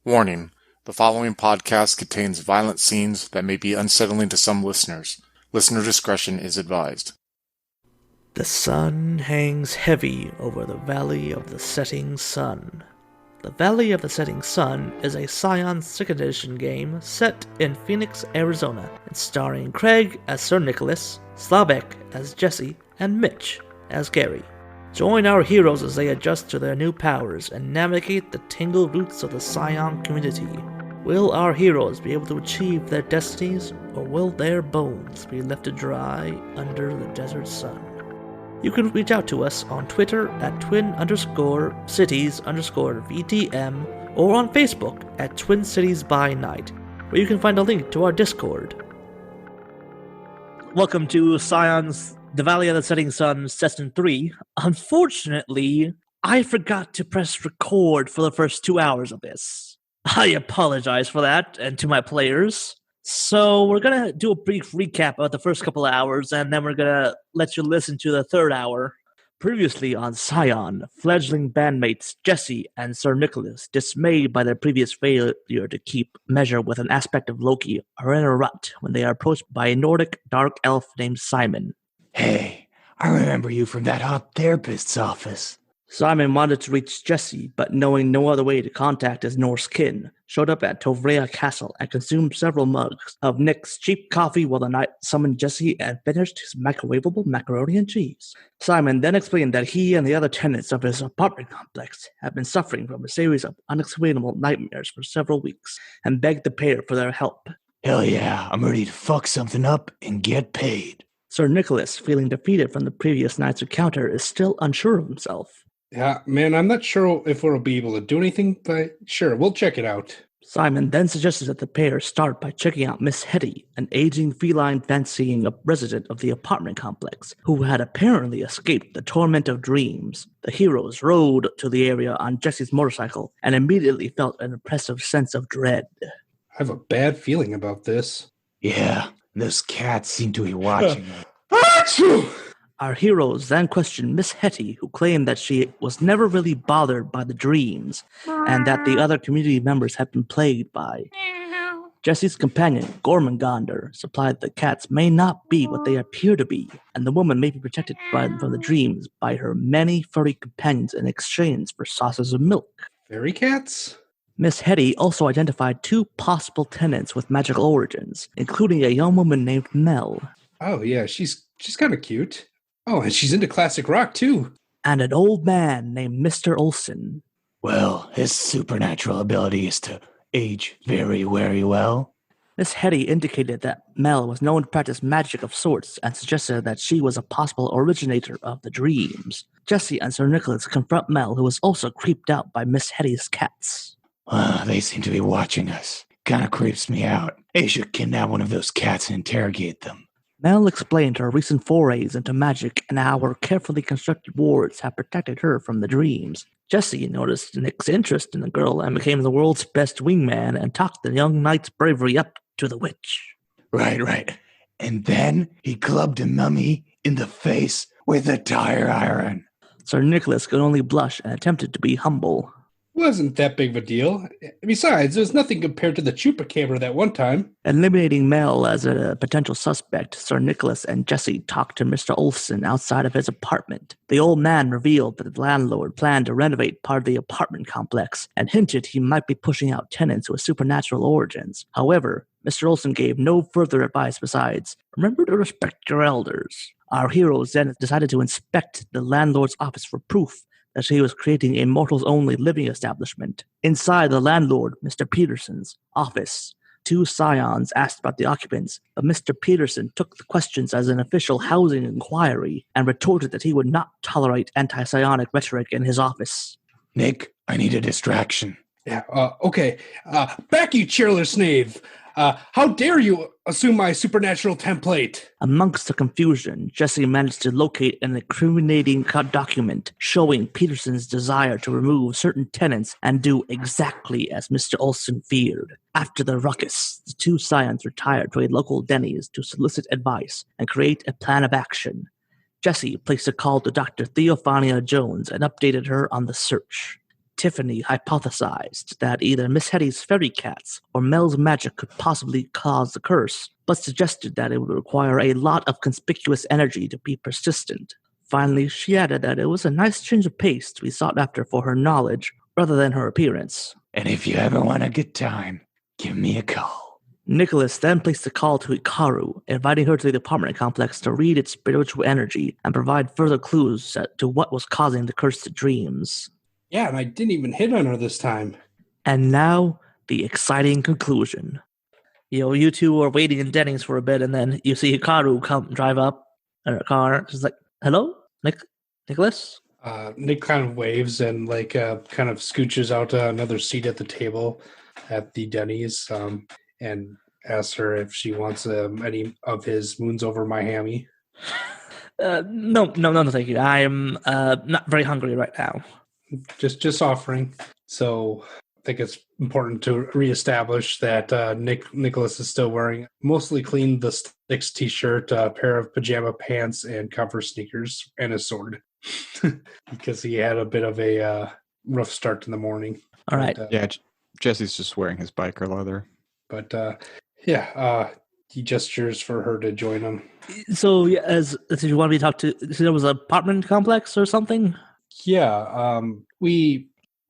Warning: the following podcast contains violent scenes that may be unsettling to some listeners. Listener discretion is advised. The sun hangs heavy over the Valley of the Setting Sun. The Valley of the Setting Sun is a Scion Second Edition game set in Phoenix, Arizona, and starring Craig as Sir Nicholas, Slavek as Jesse, and Mitch as Gary. Join our heroes as they adjust to their new powers and navigate the tangled roots of the Scion community. Will our heroes be able to achieve their destinies, or will their bones be left to dry under the desert sun? You can reach out to us on Twitter at twin_cities_VTM or on Facebook at Twin Cities by Night, where you can find a link to our Discord. Welcome to Scion's The Valley of the Setting Sun Session 3. Unfortunately, I forgot to press record for the first 2 hours of this. I apologize for that, and to my players. So we're going to do a brief recap of the first couple of hours, and then we're going to let you listen to the third hour. Previously on Scion, fledgling bandmates Jesse and Sir Nicholas, dismayed by their previous failure to keep measure with an aspect of Loki, are in a rut when they are approached by a Nordic dark elf named Simon. Hey, I remember you from that hot therapist's office. Simon wanted to reach Jesse, but knowing no other way to contact his Norse kin, showed up at Tovrea Castle and consumed several mugs of Nick's cheap coffee while the knight summoned Jesse and finished his microwavable macaroni and cheese. Simon then explained that he and the other tenants of his apartment complex had been suffering from a series of unexplainable nightmares for several weeks, and begged the pair for their help. Hell yeah, I'm ready to fuck something up and get paid. Sir Nicholas, feeling defeated from the previous night's encounter, is still unsure of himself. Yeah, man, I'm not sure if we'll be able to do anything, but sure, we'll check it out. Simon then suggested that the pair start by checking out Miss Hetty, an aging feline fancying resident of the apartment complex, who had apparently escaped the torment of dreams. The heroes rode to the area on Jesse's motorcycle and immediately felt an oppressive sense of dread. I have a bad feeling about this. Yeah, those cats seem to be watching us. Achoo! Our heroes then questioned Miss Hetty, who claimed that she was never really bothered by the dreams, and that the other community members had been plagued by. Jesse's companion, Gormangonder, supplied that cats may not be what they appear to be, and the woman may be protected from the dreams by her many furry companions in exchange for saucers of milk. Fairy cats? Miss Hetty also identified 2 possible tenants with magical origins, including a young woman named Mel. Oh yeah, she's kind of cute. Oh, and she's into classic rock, too. And an old man named Mr. Olson. Well, his supernatural ability is to age very, very well. Miss Hetty indicated that Mel was known to practice magic of sorts and suggested that she was a possible originator of the dreams. Jesse and Sir Nicholas confront Mel, who was also creeped out by Miss Hetty's cats. They seem to be watching us. Kinda creeps me out. They should kidnap one of those cats and interrogate them. Mel explained her recent forays into magic and how her carefully constructed wards have protected her from the dreams. Jesse noticed Nick's interest in the girl and became the world's best wingman and talked the young knight's bravery up to the witch. Right. And then he clubbed a mummy in the face with a tire iron. Sir Nicholas could only blush and attempted to be humble. Wasn't that big of a deal. Besides, it was nothing compared to the chupacabra that one time. Eliminating Mel as a potential suspect, Sir Nicholas and Jesse talked to Mr. Olson outside of his apartment. The old man revealed that the landlord planned to renovate part of the apartment complex and hinted he might be pushing out tenants with supernatural origins. However, Mr. Olson gave no further advice besides, remember to respect your elders. Our heroes then decided to inspect the landlord's office for proof that he was creating a mortals-only living establishment. Inside the landlord, Mr. Peterson's office, 2 Scions asked about the occupants, but Mr. Peterson took the questions as an official housing inquiry and retorted that he would not tolerate anti-psionic rhetoric in his office. Nick, I need a distraction. Yeah, okay. Back you chairless knave. How dare you assume my supernatural template? Amongst the confusion, Jesse managed to locate an incriminating document showing Peterson's desire to remove certain tenants and do exactly as Mr. Olson feared. After the ruckus, the 2 Scions retired to a local Denny's to solicit advice and create a plan of action. Jesse placed a call to Dr. Theophania Jones and updated her on the search. Tiffany hypothesized that either Miss Hetty's fairy cats or Mel's magic could possibly cause the curse, but suggested that it would require a lot of conspicuous energy to be persistent. Finally, she added that it was a nice change of pace to be sought after for her knowledge rather than her appearance. And if you ever want a good time, give me a call. Nicholas then placed a call to Hikaru, inviting her to the apartment complex to read its spiritual energy and provide further clues to what was causing the cursed dreams. Yeah, and I didn't even hit on her this time. And now, the exciting conclusion. You two are waiting in Dennings for a bit, and then you see Hikaru drive up in her car. She's like, "Hello, Nicholas?" Nick kind of waves and kind of scooches out another seat at the table at the Denny's and asks her if she wants any of his moons over my hammy. No, thank you. I am not very hungry right now. Just offering. So I think it's important to reestablish that Nicholas is still wearing mostly clean the Sticks t-shirt, a pair of pajama pants, and Converse sneakers, and a sword. Because he had a bit of a rough start in the morning. All right. Jesse's just wearing his biker leather. But he gestures for her to join him. So, as you want me to talk to, so there was an apartment complex or something? Yeah, we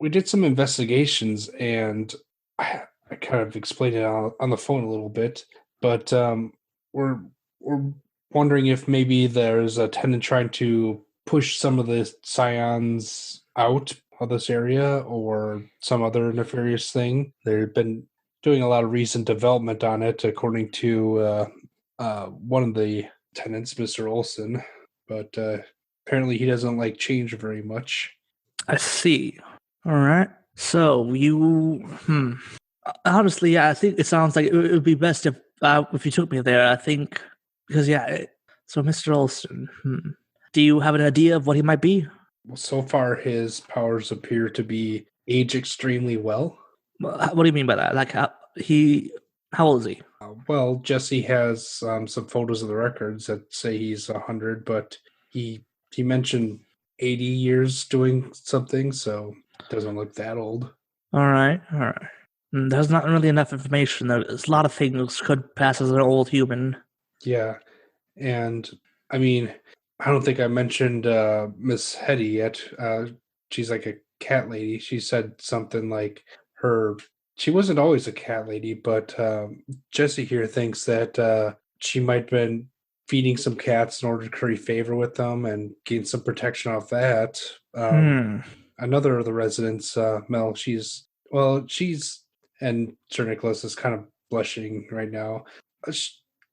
did some investigations, and I kind of explained it on the phone a little bit. But we're wondering if maybe there's a tenant trying to push some of the Scions out of this area, or some other nefarious thing. They've been doing a lot of recent development on it, according to one of the tenants, Mr. Olson. But apparently he doesn't like change very much. I see. All right. So honestly, yeah, I think it sounds like it would be best if you took me there. I think because so Mr. Olson, do you have an idea of what he might be? Well, so far his powers appear to be age extremely well. What do you mean by that? Like how old is he? Well, Jesse has some photos of the records that say he's 100, but he mentioned 80 years doing something, so it doesn't look that old. All right. There's not really enough information. There's a lot of things could pass as an old human. Yeah, and I mean, I don't think I mentioned Miss Hetty yet. She's like a cat lady. She said something like she wasn't always a cat lady, but Jesse here thinks that she might have been feeding some cats in order to curry favor with them and gain some protection off that. Another of the residents, Mel, and Sir Nicholas is kind of blushing right now.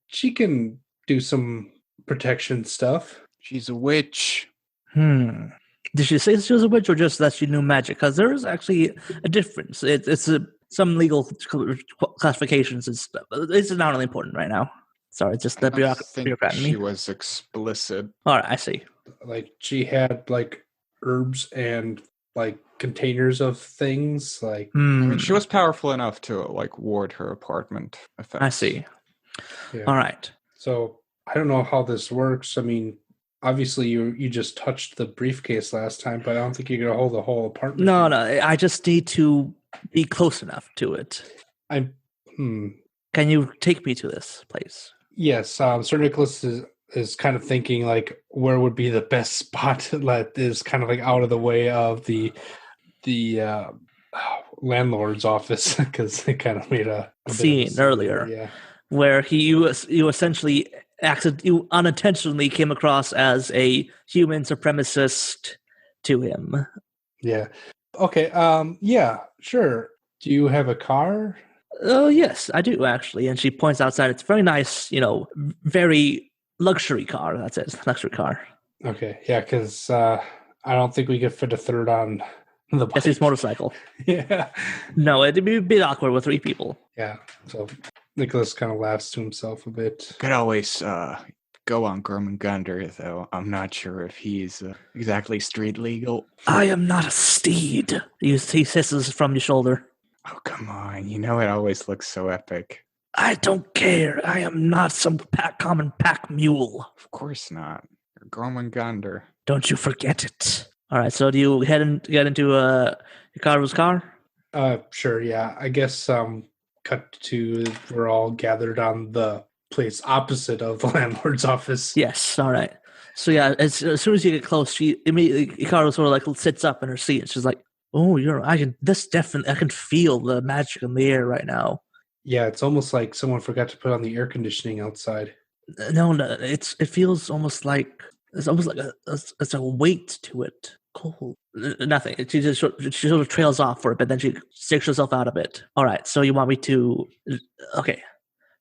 She can do some protection stuff. She's a witch. Did she say she was a witch, or just that she knew magic? Because there is actually a difference. It's some legal classifications and stuff. It's not really important right now. Sorry, it's just the bureaucrat in me. She was explicit. All right, I see. Like she had like herbs and like containers of things. Like I mean, she was powerful enough to like ward her apartment effects. I see. Yeah. All right. So I don't know how this works. I mean, obviously you just touched the briefcase last time, but I don't think you're gonna hold the whole apartment. No, I just need to be close enough to it. Can you take me to this place? Yes, Sir Nicholas is kind of thinking like where would be the best spot that is kind of like out of the way of the landlord's office, because they kind of made a scene earlier, where you essentially you unintentionally came across as a human supremacist to him. Yeah. Okay. Yeah. Sure. Do you have a car? Oh, yes, I do, actually. And she points outside. It's a very nice, very luxury car. That's it. Luxury car. Okay. Yeah, because I don't think we could fit a third on the bike. Jesse's motorcycle. Yeah. No, it'd be a bit awkward with 3 people. Yeah. So Nicholas kind of laughs to himself a bit. Could always go on Gormagander, though. I'm not sure if he's exactly street legal. I am not a steed. He hisses from your shoulder. Oh, come on. You know it always looks so epic. I don't care. I am not some common pack mule. Of course not. You're Gormagander. Don't you forget it. All right, so do you get into Hikaru's car? Sure, yeah. I guess cut to we're all gathered on the place opposite of the landlord's office. Yes, all right. So yeah, as soon as you get close, she immediately Hikaru sort of like sits up in her seat. And she's like, "Oh, I can feel the magic in the air right now." Yeah, it's almost like someone forgot to put on the air conditioning outside. No, it feels almost like it's almost like it's a weight to it. Cold. Nothing. She sort of trails off for a bit, then she sticks herself out of it. All right. So you want me to? Okay.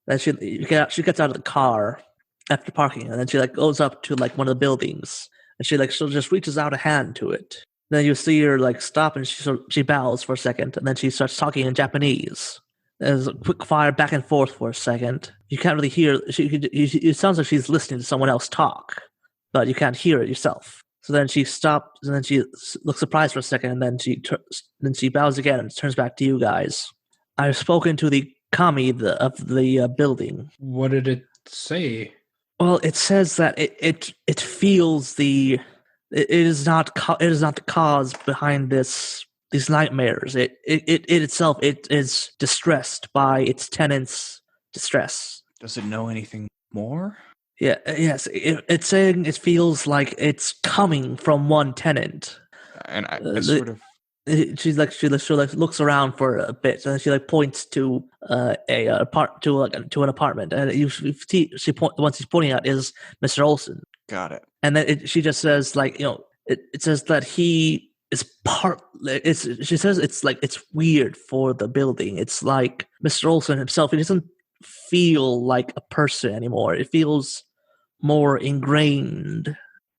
Then she gets out of the car after parking, and then she like goes up to like one of the buildings, and she just reaches out a hand to it. Then you see her like stop, and she bows for a second, and then she starts talking in Japanese. There's a quick fire back and forth for a second. You can't really hear. It sounds like she's listening to someone else talk, but you can't hear it yourself. So then she stops, and then she looks surprised for a second, and then she bows again and turns back to you guys. I've spoken to the kami of the building. What did it say? Well, it says that it feels it is not the cause behind these nightmares. It itself is distressed by its tenants' distress. Does it know anything more? Yeah, yes. It's saying it feels like it's coming from one tenant. And I sort of... She looks around for a bit, and she points to an apartment, and once she's pointing out is Mr. Olsen. Got it. And then she just says it says that he is she says it's weird for the building. It's like Mr. Olsen himself, he doesn't feel like a person anymore. It feels more ingrained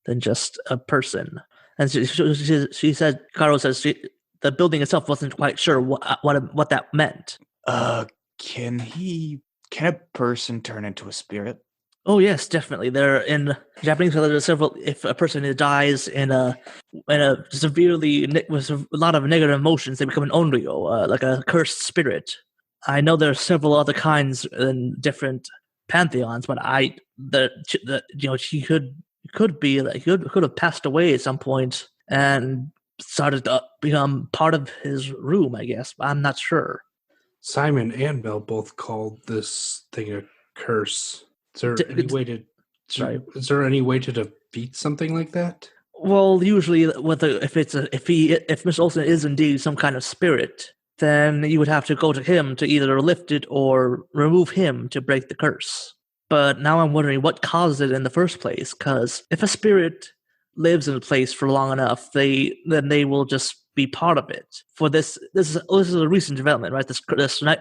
than just a person. And she said, Caro says the building itself wasn't quite sure what that meant. Can a person turn into a spirit? Oh yes, definitely. There in Japanese, there are several. If a person dies in a severely with a lot of negative emotions, they become an onryo, like a cursed spirit. I know there are several other kinds in different pantheons, but she could have passed away at some point and started to become part of his room, I guess. But I'm not sure. Simon and Mel both called this thing a curse. Is there any way to defeat something like that? Well, usually, if Mr. Olsen is indeed some kind of spirit, then you would have to go to him to either lift it or remove him to break the curse. But now I'm wondering what caused it in the first place, because if a spirit lives in a place for long enough, then they will just be part of it. For this is a recent development, right?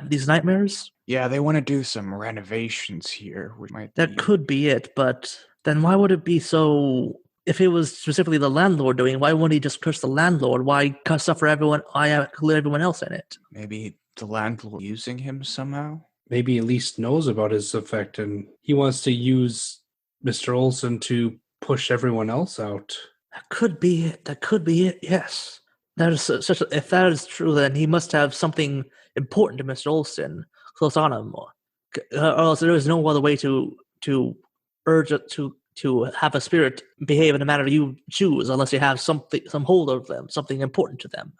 These nightmares? Yeah, they want to do some renovations here, which might That could be it, but then why would it be so... If it was specifically the landlord doing it, why wouldn't he just curse the landlord? Why suffer everyone? Why include everyone else in it? Maybe the landlord using him somehow? Maybe at least knows about his effect, and he wants to use Mr. Olsen to push everyone else out. That could be it, yes. If that is true, then he must have something important to Mr. Olsen close on him. Or else there is no other way to urge it to have a spirit behave in a manner you choose, unless you have some hold of them, something important to them.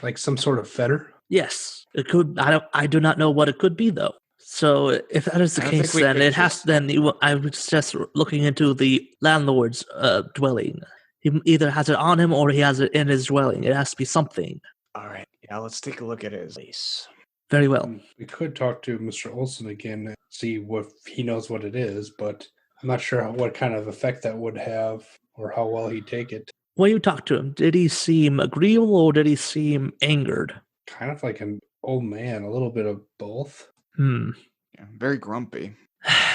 Like some sort of fetter? Yes, it could. I do not know what it could be, though. So if that is the case, then it has. Then I was just looking into the landlord's dwelling. He either has it on him or he has it in his dwelling. It has to be something. All right. Yeah, let's take a look at his place. Very well. We could talk to Mr. Olsen again and see what he knows what it is, but I'm not sure what kind of effect that would have or how well he'd take it. When you talked to him, did he seem agreeable or did he seem angered? Kind of like an old man, a little bit of both. Yeah, very grumpy.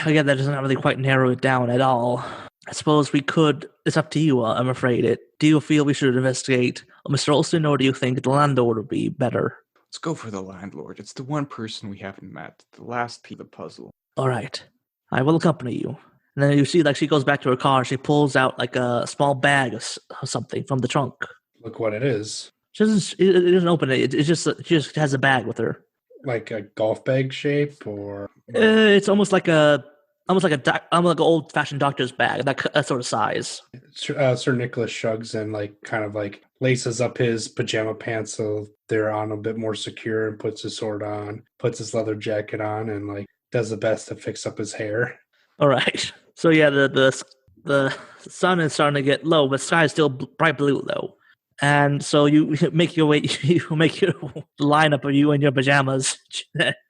Again, that doesn't really quite narrow it down at all. I suppose we could... It's up to you, I'm afraid. Do you feel we should investigate Mr. Olsen, or do you think the landlord would be better? Let's go for the landlord. It's the one person we haven't met. The last piece of the puzzle. All right. I will accompany you. And then you see, she goes back to her car. She pulls out, a small bag of something from the trunk. Look what it is. She doesn't open it. She just has a bag with her. Like a golf bag shape, or... It's almost like a almost like almost like an old fashioned doctor's bag, that sort of size. Sir Nicholas shrugs and kind of laces up his pajama pants so they're on a bit more secure, and puts his sword on, puts his leather jacket on, and does the best to fix up his hair. All right. So yeah, the sun is starting to get low, but the sky is still bright blue though. And so you make your way, you make your lineup of you in your pajamas,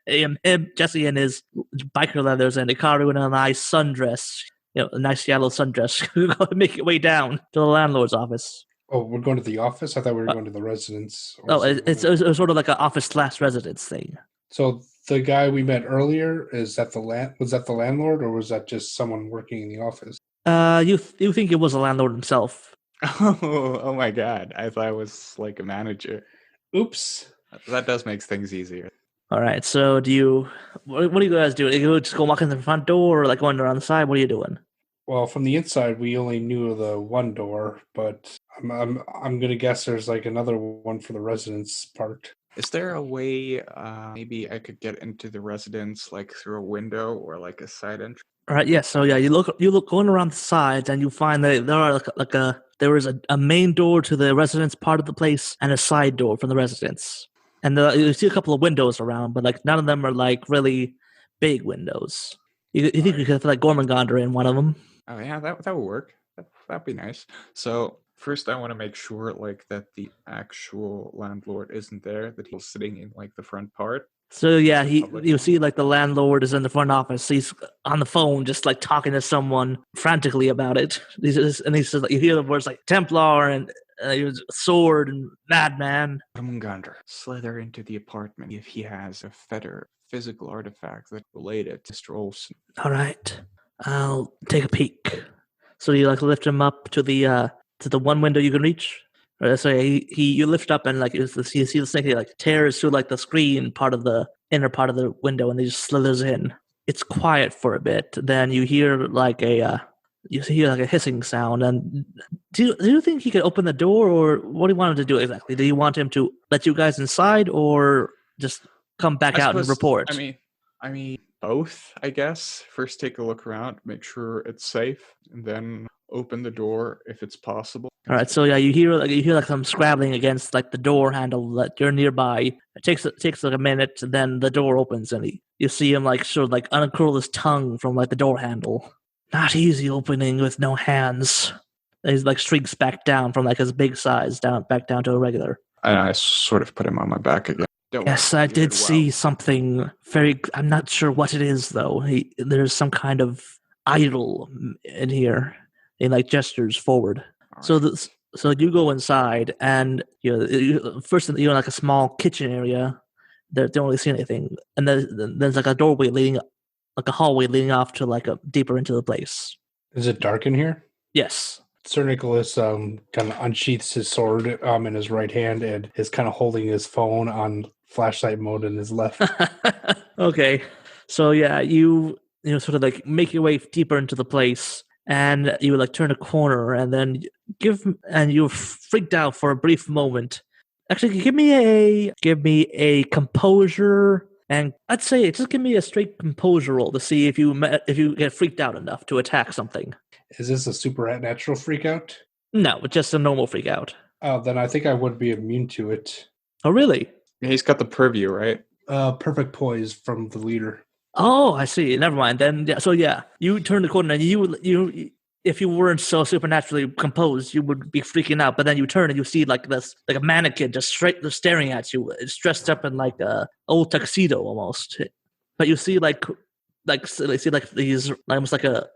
him, Jesse in his biker leathers, and Hikaru in a nice sundress, a nice yellow sundress. You go make your way down to the landlord's office. Oh, we're going to the office? I thought we were going to the residence. It's sort of like an office/residence thing. So the guy we met earlier, was that the landlord, or was that just someone working in the office? You think it was the landlord himself? Oh my God! I thought it was like a manager. Oops. That does make things easier. All right. So what do you guys do? You just go walk in the front door, or going around the side? What are you doing? Well, from the inside, we only knew the one door, but I'm gonna guess there's another one for the residence part. Is there a way maybe I could get into the residence through a window or a side entrance? All right. Yes. So yeah, you look going around the sides, and you find that there are there is a main door to the residence part of the place and a side door from the residence, and you see a couple of windows around, but none of them are really big windows. You think you could fit Gormagonder in one of them? Oh yeah, that would work. That'd be nice. So first, I want to make sure that the actual landlord isn't there, that he's sitting in the front part. So yeah, you see the landlord is in the front office. He's on the phone, just talking to someone frantically about it. He says, you hear the words Templar and sword and madman. Ermengander, slither into the apartment if he has a fetter physical artifact that's related to Mr. Olsen. All right, I'll take a peek. So you lift him up to the one window you can reach. So you lift up and you see the snake. He tears through the screen part of the inner part of the window, and he just slithers in. It's quiet for a bit. Then you hear a hissing sound. And do you think he could open the door, or what do you want him to do exactly? Do you want him to let you guys inside, or just come back out and report? I mean both, I guess. First, take a look around, make sure it's safe, and then open the door if it's possible. All right, so yeah, you hear some scrabbling against the door handle that you're nearby. It takes a minute, and then the door opens, and you see him uncurl his tongue from the door handle. Not easy opening with no hands. And he shrinks back down from his big size back down to a regular. I sort of put him on my back again. Yes, I did see something very. I'm not sure what it is though. There's some kind of idol in here. He gestures forward. Right. So you go inside, and first you're in a small kitchen area. They don't really see anything, and there's a doorway leading, a hallway leading off to a deeper into the place. Is it dark in here? Yes. Sir Nicholas kind of unsheaths his sword in his right hand and is kind of holding his phone on flashlight mode in his left. Okay, so yeah, you sort of make your way deeper into the place. And you turn a corner, and then you're freaked out for a brief moment. Actually, give me a composure, and I'd say just give me a straight composure roll to see if you get freaked out enough to attack something. Is this a supernatural freak out? No, it's just a normal freak out. Oh, then I think I would be immune to it. Oh, really? Yeah, he's got the purview, right? Perfect poise from the leader. Oh, I see. Never mind. Then, you turn the corner, and you if you weren't so supernaturally composed, you would be freaking out. But then you turn and you see a mannequin just staring at you. It's dressed up in a old tuxedo almost. But you see these almost a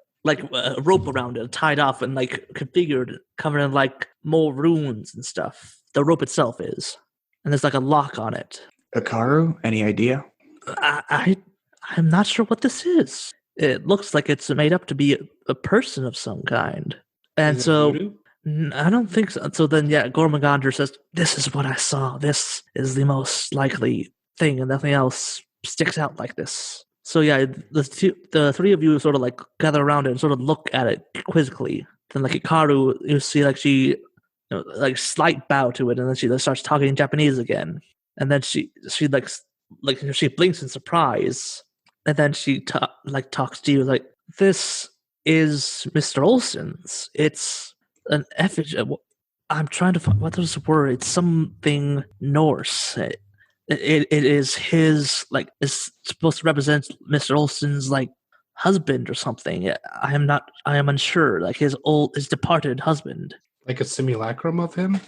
rope around it, tied off and configured, covered in more runes and stuff. The rope itself is, and there's a lock on it. Hikaru, any idea? I'm not sure what this is. It looks like it's made up to be a person of some kind. And so, I don't think so. So then, Gormagonder says, "This is what I saw. This is the most likely thing, and nothing else sticks out like this." So yeah, the three of you sort of gather around it and sort of look at it quizzically. Then Hikaru, you see she, slight bow to it, and then she starts talking in Japanese again. And then she she blinks in surprise. And then she talks to you This is Mr. Olson's. It's an effigy. I'm trying to find what is the word. It's something Norse. It is his, like, it's supposed to represent Mr. Olson's, like, husband or something. I am unsure. Like his departed husband. Like a simulacrum of him?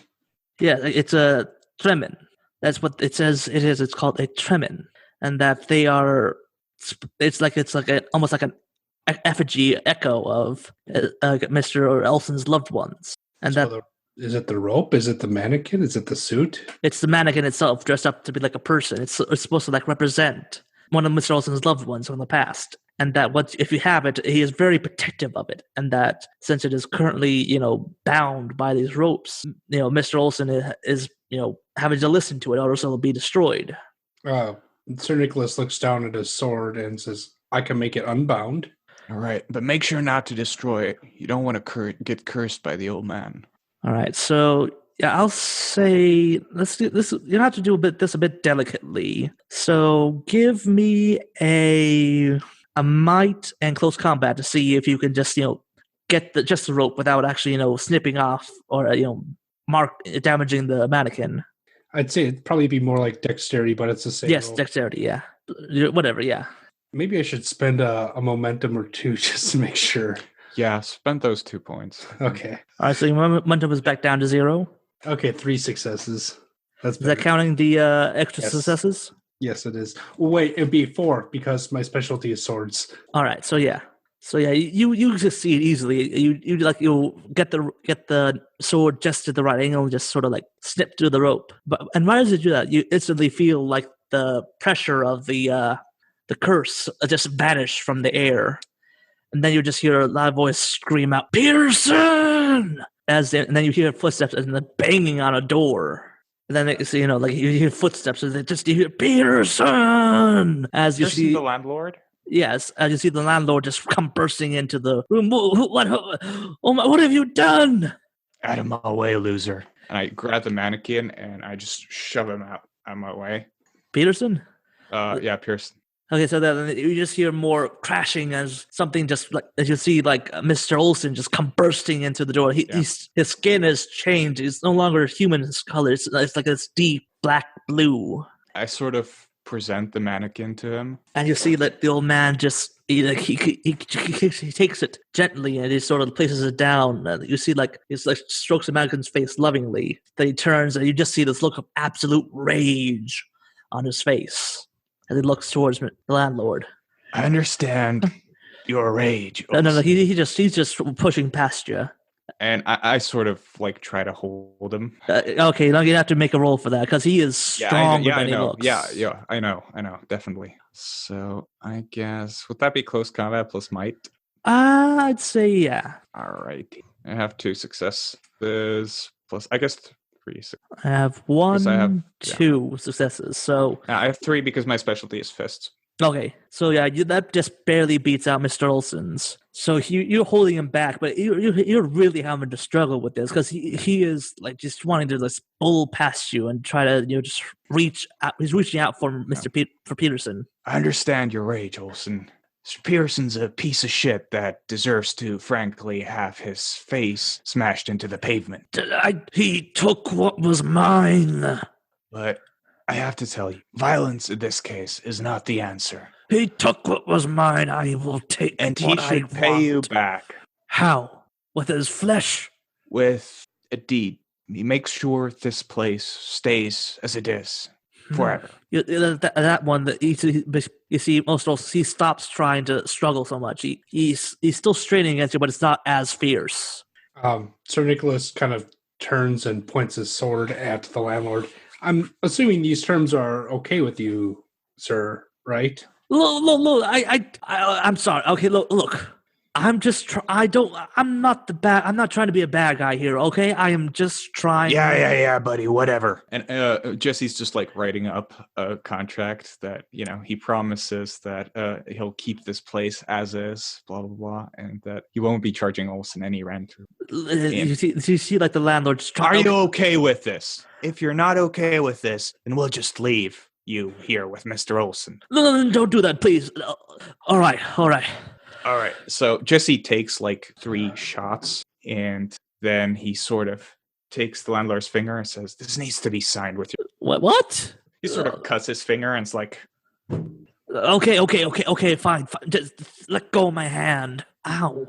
Yeah, it's a tremin. That's what it says it is. It's called a tremin. And that they are, it's like almost like an effigy echo of Mr. Olson's loved ones. And So is it the rope? Is it the mannequin? Is it the suit? it's the mannequin itself dressed up to be like a person. It's supposed to like represent one of Mr. Olson's loved ones from the past. And that if you have it, he is very protective of it. And that since it is currently, bound by these ropes, Mr. Olson is having to listen to it, or else it'll be destroyed. Sir Nicholas looks down at his sword and says, I can make it unbound. All right, but make sure not to destroy it. You don't want to get cursed by the old man. All right, so yeah, I'll say let's do this. You have to do this a bit delicately. So give me a might and close combat to see if you can just get the rope without actually snipping off or damaging the mannequin. I'd say it'd probably be more like dexterity, but it's the same. Yes, roll. dexterity. Yeah, whatever. Yeah. Maybe I should spend a momentum or two just to make sure. Yeah, spend those 2 points. Okay. All right, so your momentum is back down to 0. Okay, 3 successes. That's Is that counting the extra Yes. successes? Yes, it is. Well, wait, it'd be 4 because my specialty is swords. All right, so yeah, you succeed easily. You'll get the sword just at the right angle, and just sort of like snip through the rope. And right as you do that, you instantly feel like the pressure of the curse just vanish from the air, and then you just hear a loud voice scream out, "Peterson!" And then you hear footsteps and the banging on a door. And then you hear footsteps, and you hear Peterson as you see the landlord. Yes, as you see the landlord just come bursting into the room. What have you done? Out of my way, loser. And I grab the mannequin and I just shove him out of my way. Peterson? Yeah, Pearson. Okay, so then you just hear more crashing as something just like, as you see like Mr. Olson just come bursting into the door. His skin has changed. It's no longer human color. It's like this deep black blue. I sort of present the mannequin to him. And you see that the old man just he takes it gently and he sort of places it down. And you see like he strokes the mannequin's face lovingly. Then he turns and you just see this look of absolute rage on his face as he looks towards the landlord. I understand your rage. No. He's just pushing past you. And I sort of like try to hold him. Okay, now you have to make a roll for that because he is stronger than he looks. Yeah, I know, definitely. So I guess, would that be close combat plus might? I'd say yeah. All right. I have 2 successes plus, I guess 3. I have 2 successes. So I have 3 because my specialty is fists. Okay, so yeah, that just barely beats out Mr. Olson's. So you're holding him back, but you're really having to struggle with this because he is like just wanting to just bull past you and try to just reach out. He's reaching out for for Peterson. I understand your rage, Olson. Mr. Pearson's a piece of shit that deserves to, frankly, have his face smashed into the pavement. He took what was mine. But I have to tell you, violence in this case is not the answer. He took what was mine. I will take and what he should pay you back. How? With his flesh? With a deed. He makes sure this place stays as it is forever. That one, you see, he stops trying to struggle so much. He's still straining against you, but it's not as fierce. Sir Nicholas kind of turns and points his sword at the landlord. I'm assuming these terms are okay with you, sir, right? Look, I'm sorry. Okay, look. I'm just I'm not trying to be a bad guy here, okay? I am just trying. Yeah, buddy, whatever. And Jesse's just like writing up a contract that, he promises that he'll keep this place as is, blah, blah, blah, and that he won't be charging Olson any rent. You see like the landlord just Are you okay with this? If you're not okay with this, then we'll just leave you here with Mr. Olson. No, don't do that, please. All right. All right. So Jesse takes like 3 shots, and then he sort of takes the landlord's finger and says, "This needs to be signed with your." What? He sort of cuts his finger and it's like, Okay, fine. Just let go of my hand. Ow.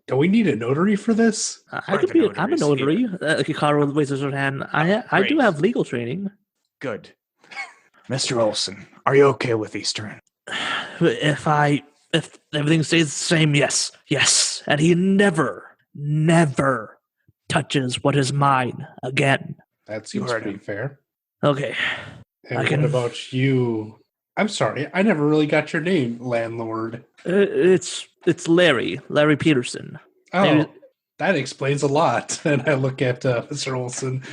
Do we need a notary for this? I could be. I'm a notary. Hikaru raises her hand. I do great. have legal training. "Good, Mr. Olson, are you okay with Eastern?" If everything stays the same, yes. And he never touches what is mine again. That seems pretty fair. Okay. And what about you? I'm sorry, I never really got your name, landlord. It's Larry Peterson. Oh, that explains a lot. And I look at Mr. Olson,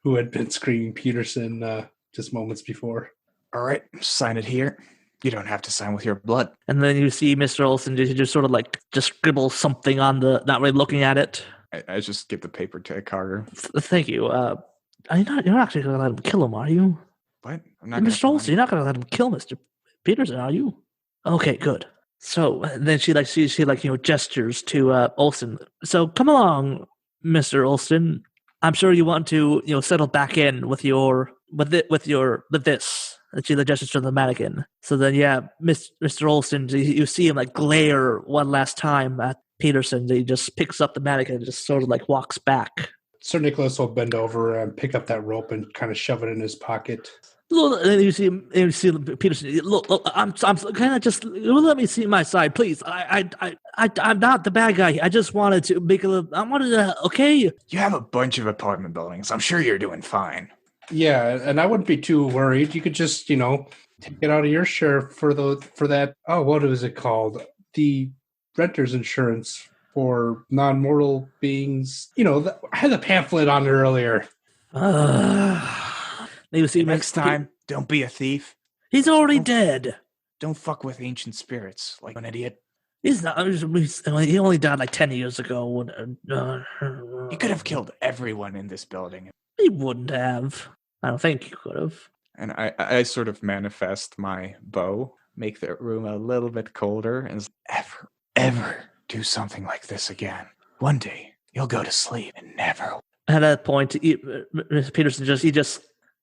who had been screaming Peterson just moments before. All right, sign it here. You don't have to sign with your blood. And then you see Mr. Olson just sort of like just scribble something on not really looking at it. I just give the paper to Hikaru. Thank you. You're not actually going to let him kill him, are you? What? I'm not. Mr. Olson, you're not going to let him kill Mr. Peterson, are you? Okay, good. So then she gestures to Olson. So come along, Mr. Olson. I'm sure you want to settle back in with this. And she gestures to the mannequin. So then Mr. Olson, you see him like glare one last time at Peterson. He just picks up the mannequin and just sort of like walks back. Sir Nicholas will bend over and pick up that rope and kind of shove it in his pocket. And you see Peterson. Look, I'm kind of just let me see my side, please. I'm not the bad guy. I just wanted to okay. You have a bunch of apartment buildings. I'm sure you're doing fine. Yeah, and I wouldn't be too worried. You could just, take it out of your share for that. Oh, what was it called? The renter's insurance for non-mortal beings. I had the pamphlet on it earlier. You see, next time, don't be a thief. He's already dead. Don't fuck with ancient spirits like an idiot. He's not. He only died like 10 years ago. He could have killed everyone in this building. He wouldn't have. I don't think he could have. And I sort of manifest my bow, make the room a little bit colder, and ever do something like this again. One day, you'll go to sleep and never. At that point, Mr. Peterson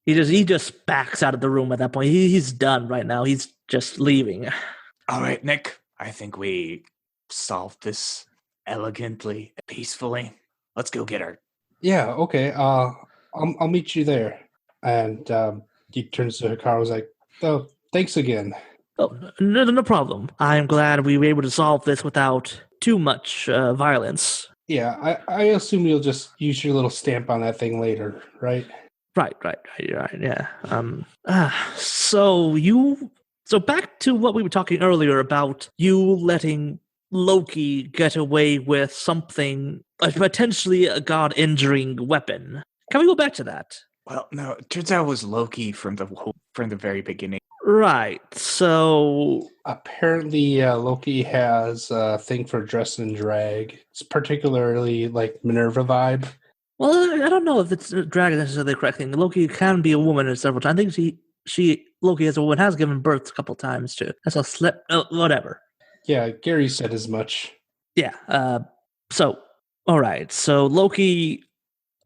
he just backs out of the room at that point. He's done right now. He's just leaving. All right, Nick. I think we solved this elegantly, peacefully. Let's go get her. Yeah, okay. I'll meet you there. And he turns to Hikaru, like, "Oh, thanks again." Oh, no problem. I'm glad we were able to solve this without too much violence. Yeah, I assume you'll just use your little stamp on that thing later, right? Right, yeah. So back to what we were talking earlier about you letting Loki get away with something, potentially a god-injuring weapon. Can we go back to that? Well, no, it turns out it was Loki from the very beginning. Right, so... Apparently, Loki has a thing for dress and drag. It's particularly, like, Minerva vibe. Well, I don't know if it's drag is necessarily the correct thing. Loki can be a woman several times. I think Loki as a woman has given birth a couple times too. That's a slip. Whatever. Yeah, Gary said as much. Yeah. So, all right. So Loki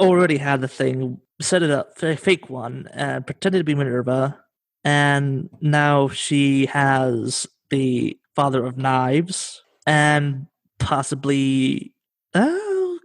already had the thing, set it up, fake one, and pretended to be Minerva, and now she has the Father of Knives, and possibly.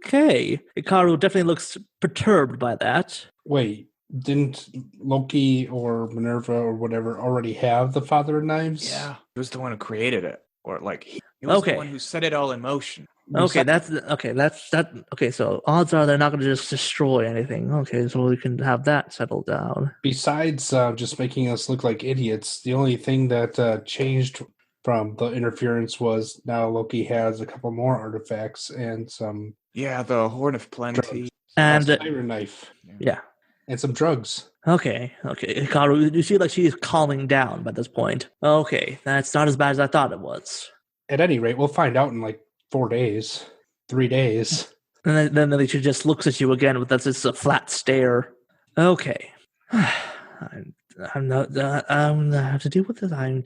Okay. Hikaru definitely looks perturbed by that. Wait, didn't Loki or Minerva or whatever already have the Father of Knives? Yeah, he was the one who created it, or like he was the one who set it all in motion. Okay, Okay, so odds are they're not going to just destroy anything. Okay, so we can have that settled down. Besides just making us look like idiots, the only thing that changed from the interference was now Loki has a couple more artifacts and some... Yeah, the Horn of Plenty. Drugs. And iron knife. Yeah. And some drugs. Okay. Hikaru, you see like she's calming down by this point. Okay, that's not as bad as I thought it was. At any rate, we'll find out in like 4 days. 3 days. And then she just looks at you again with this a flat stare. Okay. I'm not. I'm gonna have to deal with this. I'm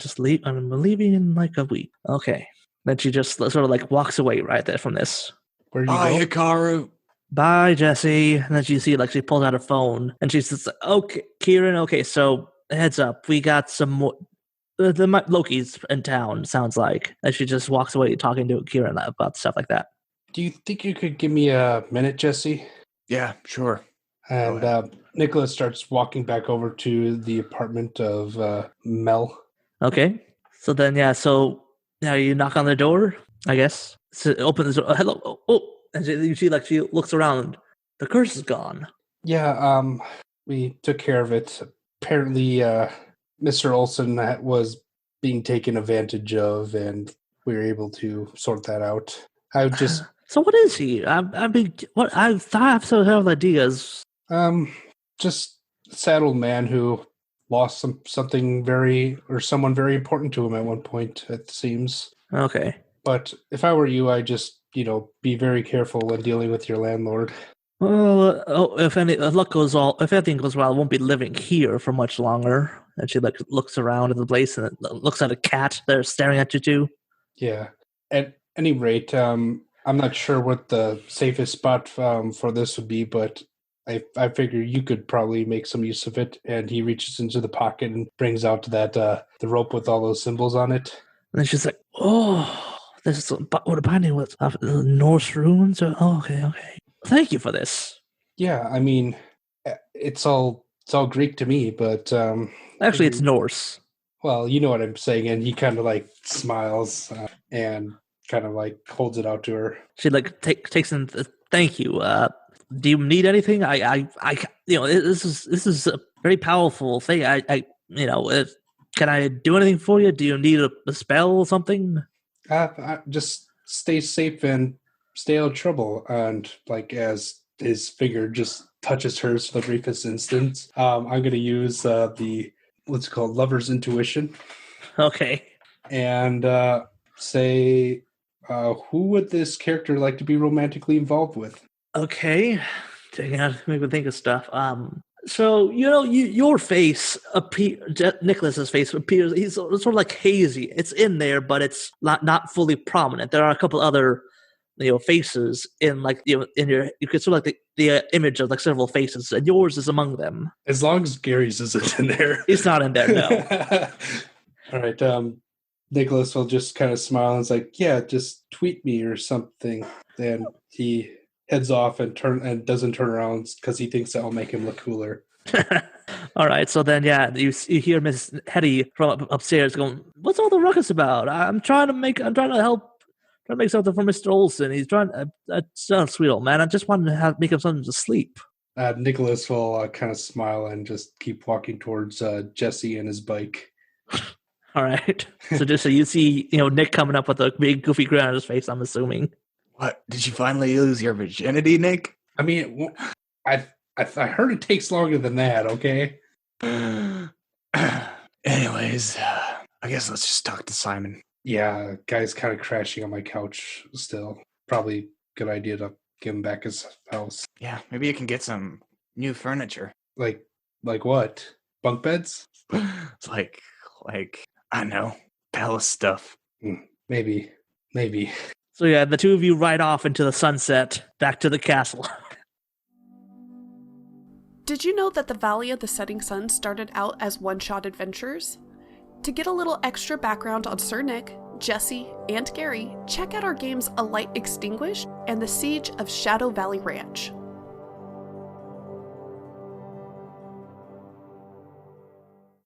leaving in like a week. Okay. Then she just sort of like walks away right there from this. Where do you Bye, go? Hikaru. Bye, Jesse. And then you see like she pulls out her phone and she's just like, okay, Kieran, okay, so heads up, we got some more. The Loki's in town, sounds like. And she just walks away talking to Kieran about stuff like that. Do you think you could give me a minute, Jesse? Yeah, sure. And Nicholas starts walking back over to the apartment of Mel. Okay. So then, yeah, so now you knock on the door, I guess. So open the door. Hello. Oh. And you see, like, she looks around. The curse is gone. Yeah, we took care of it. Apparently, Mr. Olson was being taken advantage of, and we were able to sort that out. I would just... So what is he? I mean, what I thought I have some ideas. Just a sad old man who lost someone very important to him at one point, it seems. Okay. But if I were you, I'd just, be very careful when dealing with your landlord. Well, if everything goes well, I won't be living here for much longer. And she like looks around at the place and looks at a cat there staring at you too. Yeah. At any rate, I'm not sure what the safest spot for this would be, but I figure you could probably make some use of it. And he reaches into the pocket and brings out that the rope with all those symbols on it. And then she's like, "Oh, this is what a binding with Norse runes." Oh, okay. Thank you for this. Yeah, I mean, it's all Greek to me, but Actually, it's Norse. Well, you know what I'm saying, and he kind of like smiles and kind of like holds it out to her. She like takes in. Thank you. Do you need anything? This is a very powerful thing. Can I do anything for you? Do you need a spell or something? Just stay safe and stay out of trouble. And like as his finger just touches hers for the briefest instance, I'm going to use the what's called lover's intuition. Okay. And say, who would this character like to be romantically involved with? Okay. Make me think of stuff. So your face Nicholas's face appears. He's sort of like hazy. It's in there, but it's not fully prominent. There are a couple other, faces in like in your. You could sort of like the image of like several faces, and yours is among them. As long as Gary's isn't in there, he's not in there. No. All right. Nicholas will just kind of smile and is like, "Yeah, just tweet me or something." Then he heads off and doesn't turn around because he thinks that'll make him look cooler. All right, so then you hear Miss Hetty from upstairs going, "What's all the ruckus about? I'm trying to make something for Mr. Olson. He's trying. Sounds sweet old man. I just wanted to make him something to sleep." Nicholas will kind of smile and just keep walking towards Jesse and his bike. All right. So just so you see, Nick coming up with a big goofy grin on his face. I'm assuming. What? Did you finally lose your virginity, Nick? I mean, I heard it takes longer than that, okay? Anyways, I guess let's just talk to Simon. Yeah, guy's kind of crashing on my couch still. Probably good idea to give him back his house. Yeah, maybe you can get some new furniture. Like what? Bunk beds? It's like I don't know, palace stuff. Maybe. So yeah, the two of you ride off into the sunset, back to the castle. Did you know that the Valley of the Setting Sun started out as one-shot adventures? To get a little extra background on Sir Nick, Jesse, and Gary, check out our games A Light Extinguished and The Siege of Shadow Valley Ranch.